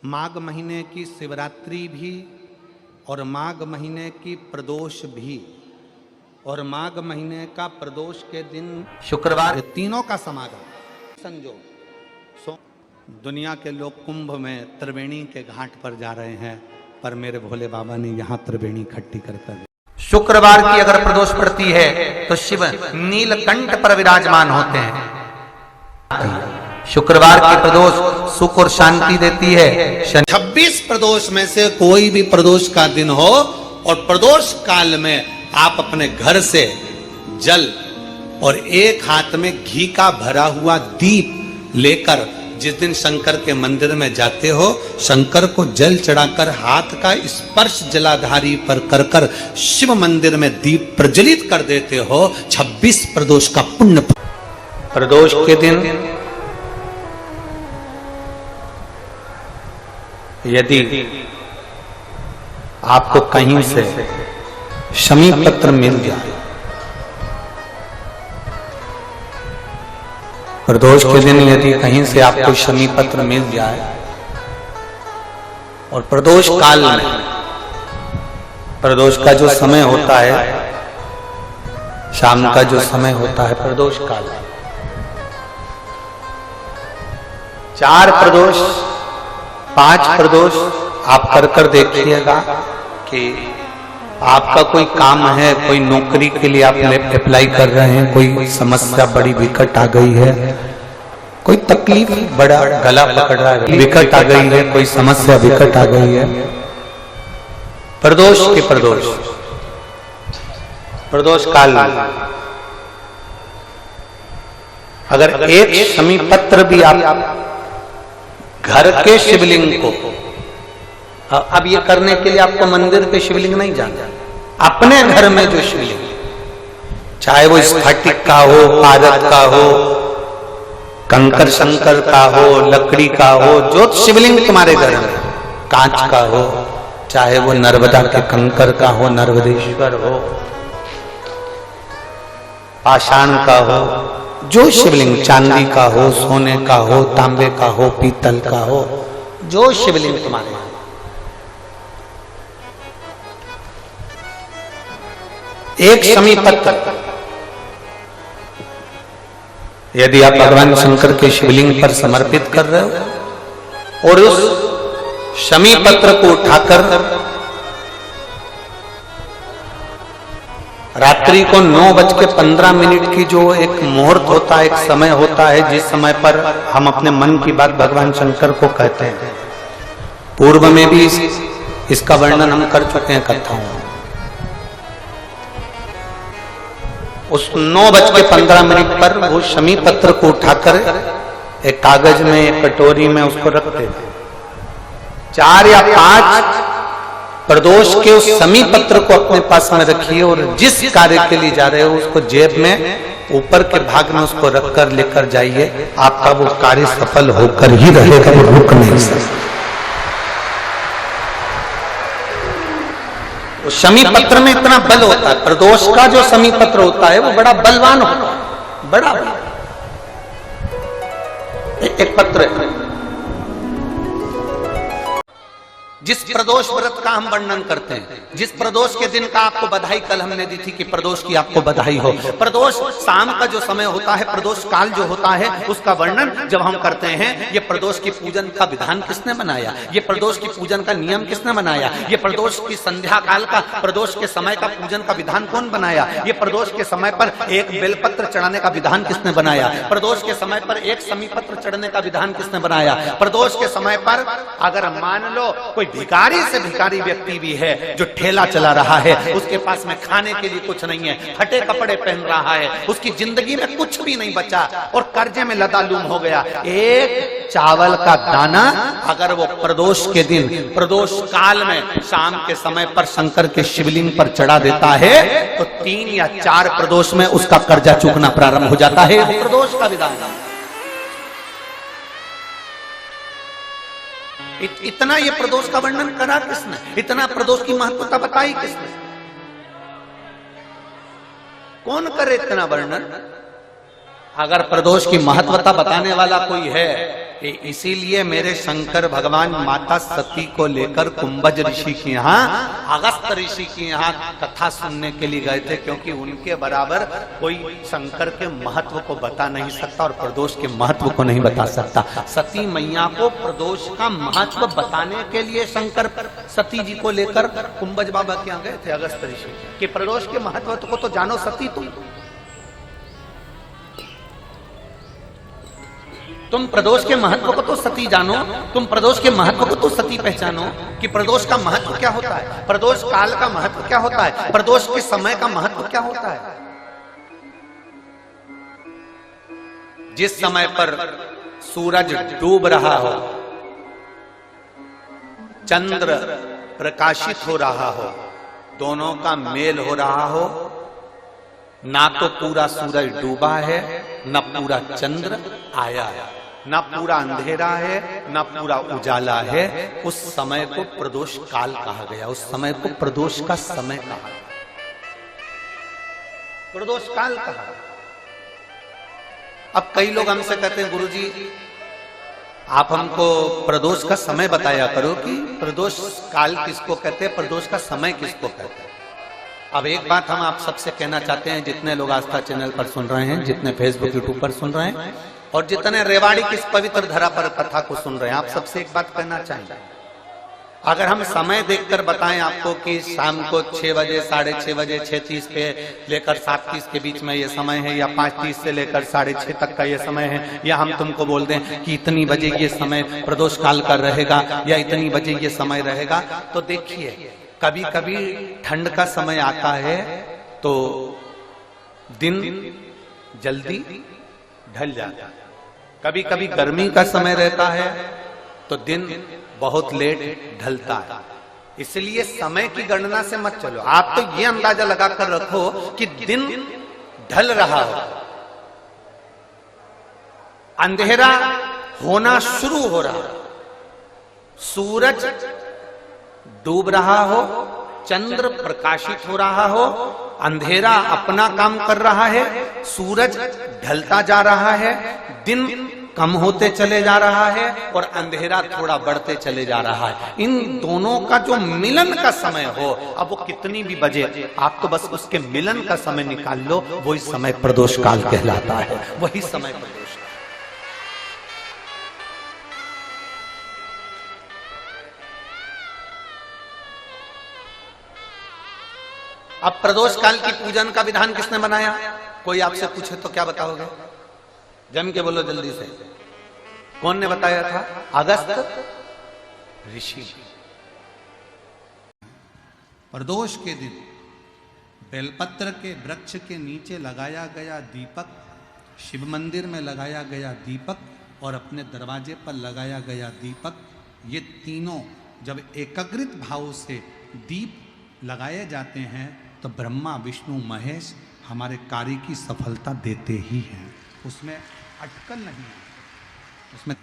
माघ महीने की शिवरात्रि भी और माघ महीने की प्रदोष भी और माघ महीने का प्रदोष के दिन शुक्रवार, तीनों का समागम संजोग। दुनिया के लोग कुंभ में त्रिवेणी के घाट पर जा रहे हैं, पर मेरे भोले बाबा ने यहाँ त्रिवेणी इकट्ठी कर शुक्रवार की अगर प्रदोष पड़ती है तो शिव नीलकंठ पर विराजमान होते हैं। शुक्रवार की प्रदोष सुख और शांति देती है। 26 प्रदोष में से कोई भी प्रदोष का दिन हो और प्रदोष काल में आप अपने घर से जल और एक हाथ में घी का भरा हुआ दीप लेकर जिस दिन शंकर के मंदिर में जाते हो, शंकर को जल चढ़ाकर हाथ का स्पर्श जलाधारी पर कर कर शिव मंदिर में दीप प्रज्वलित कर देते हो, 26 प्रदोष का पुण्य। प्रदोष के दिन यदि आपको कहीं से शमी पत्र मिल जाए, प्रदोष के दिन यदि कहीं से आपको शमी पत्र मिल जाए और प्रदोष काल में, प्रदोष का जो समय होता है, शाम का जो समय होता है प्रदोष काल, 4 प्रदोष 5 प्रदोष आप कर देखिएगा कि आपका कोई काम है, कोई नौकरी के लिए आप अप्लाई कर रहे हैं, कोई समस्या बड़ी विकट आ गई है, कोई तकलीफ बड़ा गला पकड़ रहा है, विकट आ गई है, कोई समस्या विकट आ गई है, प्रदोष के प्रदोष काल में अगर एक शमी पत्र भी आप घर के शिवलिंग को, अब ये करने के लिए आपको मंदिर के शिवलिंग नहीं जाना, अपने घर में जो शिवलिंग, चाहे वो स्फटिक का हो, पारद का हो, कंकर शंकर का हो, लकड़ी का हो, जो शिवलिंग तुम्हारे घर में, कांच का हो, चाहे वो नर्मदा के कंकर का हो, नर्मदेश्वर हो, पाषाण का हो, जो शिवलिंग, चांदी का हो, सोने का हो, तांबे का हो, पीतल का हो, जो शिवलिंग तुम्हारे, एक शमी पत्र यदि आप भगवान शंकर के शिवलिंग पर समर्पित कर रहे हो और उस शमी पत्र को उठाकर रात्रि को 9:15 की जो एक मुहूर्त होता है, एक समय होता है, जिस समय पर हम अपने मन की बात भगवान शंकर को कहते हैं, पूर्व में भी इसका वर्णन हम कर चुके हैं कथाओं में। उस 9:15 पर वो शमी पत्र को उठाकर एक कागज में, एक कटोरी में उसको रखते थे। 4 या 5 प्रदोष के उस शमी पत्र को अपने पास में रखिए और जिस कार्य के लिए जा रहे हो उसको जेब में ऊपर के भाग में उसको रखकर लेकर जाइए, आपका वो कार्य सफल होकर ही रहेगा, वो रुक नहीं सकता। शमी पत्र में इतना बल होता है, प्रदोष का जो शमी पत्र होता है वो बड़ा बलवान होता है, बड़ा एक पत्र है। जिस प्रदोष व्रत का हम वर्णन करते हैं, जिस प्रदोष के दिन का आपको बधाई कल हमने दी थी कि प्रदोष की आपको बधाई हो, प्रदोष शाम का जो समय होता है, प्रदोष काल जो होता है, उसका वर्णन जब हम करते हैं, ये प्रदोष की पूजन का विधान किसने बनाया, ये प्रदोष की पूजन का नियम किसने बनाया, ये प्रदोष की संध्या काल का, प्रदोष के समय का पूजन का विधान कौन बनाया, ये प्रदोष के समय पर एक बेलपत्र चढ़ाने का विधान किसने बनाया, प्रदोष के समय पर एक शमी पत्र चढ़ने का विधान किसने बनाया, प्रदोष के समय पर अगर मान लो कोई भिखारी से भिखारी व्यक्ति भी है जो ठेला चला रहा है, उसके पास में खाने के लिए कुछ नहीं है, फटे कपड़े पहन रहा है, उसकी जिंदगी में कुछ भी नहीं बचा और कर्जे में लदालूम हो गया, एक चावल का दाना अगर वो प्रदोष के दिन, प्रदोष काल में शाम के समय पर शंकर के शिवलिंग पर चढ़ा देता है तो 3 या 4 प्रदोष में उसका कर्जा चूकना प्रारंभ हो जाता है। प्रदोष का विधान, इतना ये प्रदोष का वर्णन करा किसने, इतना प्रदोष की महत्वता बताई किसने, कौन करे इतना वर्णन? अगर प्रदोष की महत्वता बताने वाला कोई है इसीलिए मेरे शंकर भगवान माता सती को लेकर कुंभज ऋषि के यहाँ, अगस्त ऋषि के यहाँ कथा सुनने के लिए गए थे, क्योंकि उनके बराबर कोई शंकर के महत्व को बता नहीं सकता और प्रदोष के महत्व को नहीं बता सकता। सती मैया को प्रदोष का महत्व बताने के लिए शंकर सती जी को लेकर कुंभज बाबा के यहाँ गए थे, अगस्त ऋषि, कि प्रदोष के महत्व को तो जानो सती, तुम प्रदोष के महत्व को तो सती जानो, तुम प्रदोष के महत्व को तो सती पहचानो कि प्रदोष का महत्व क्या होता है, प्रदोष काल का महत्व क्या होता है, प्रदोष के समय का महत्व क्या होता है। जिस समय पर सूरज डूब रहा हो, चंद्र प्रकाशित हो रहा हो, दोनों का मेल हो रहा हो, ना तो पूरा सूरज डूबा है, ना पूरा चंद्र आया है, ना पूरा अंधेरा है, ना पूरा उजाला है, उस समय को प्रदोष काल कहा गया, उस समय को प्रदोष का समय कहा, प्रदोष काल कहा। अब कई लोग हमसे कहते हैं गुरुजी आप हमको प्रदोष का समय बताया करो कि प्रदोष काल किसको कहते हैं, प्रदोष का समय किसको कहते हैं। अब एक बात हम आप सबसे कहना चाहते हैं, जितने लोग आस्था चैनल पर सुन रहे हैं, जितने फेसबुक यूट्यूब पर सुन रहे हैं और जितने रेवाड़ी की इस पवित्र धरा पर कथा को सुन रहे हैं, आप सबसे एक बात कहना चाहेंगे, अगर हम समय देखकर बताएं आपको कि शाम को 6 बजे, 6:30 बजे, 6:30 पे लेकर 7:30 के बीच में ये समय है, या 5:30 से लेकर 6:30 तक का ये समय है, या हम तुमको बोल दें कि इतनी बजे ये समय प्रदोष काल का रहेगा या इतनी बजे ये समय रहेगा, तो देखिए कभी कभी ठंड का समय आता है तो दिन जल्दी ढल जाता है, कभी कभी गर्मी का समय रहता है तो दिन बहुत लेट ढलता है। इसलिए समय की गणना से मत चलो, आप तो ये अंदाजा लगाकर रखो कि दिन ढल रहा हो, अंधेरा होना शुरू हो रहा, सूरज डूब रहा हो, चंद्र प्रकाशित हो रहा हो, अंधेरा अपना काम कर रहा है, सूरज ढलता जा रहा है, दिन कम होते चले जा रहा है और अंधेरा थोड़ा बढ़ते चले जा रहा है। इन दोनों का जो मिलन का समय हो, अब वो कितनी भी बजे, आप तो बस उसके मिलन का समय निकाल लो, वही समय प्रदोष काल कहलाता है, वही समय प्रदोष। अब प्रदोष काल की पूजन का विधान किसने बनाया, कोई आपसे पूछे तो क्या बताओगे, जम के बोलो जल्दी से, कौन ने बताया था, अगस्त ऋषि। प्रदोष के दिन बेलपत्र के वृक्ष के नीचे लगाया गया दीपक, शिव मंदिर में लगाया गया दीपक और अपने दरवाजे पर लगाया गया दीपक, ये तीनों जब एकाग्रित भाव से दीप लगाए जाते हैं तो ब्रह्मा विष्णु महेश हमारे कार्य की सफलता देते ही हैं, उसमें अटकल नहीं है, उसमें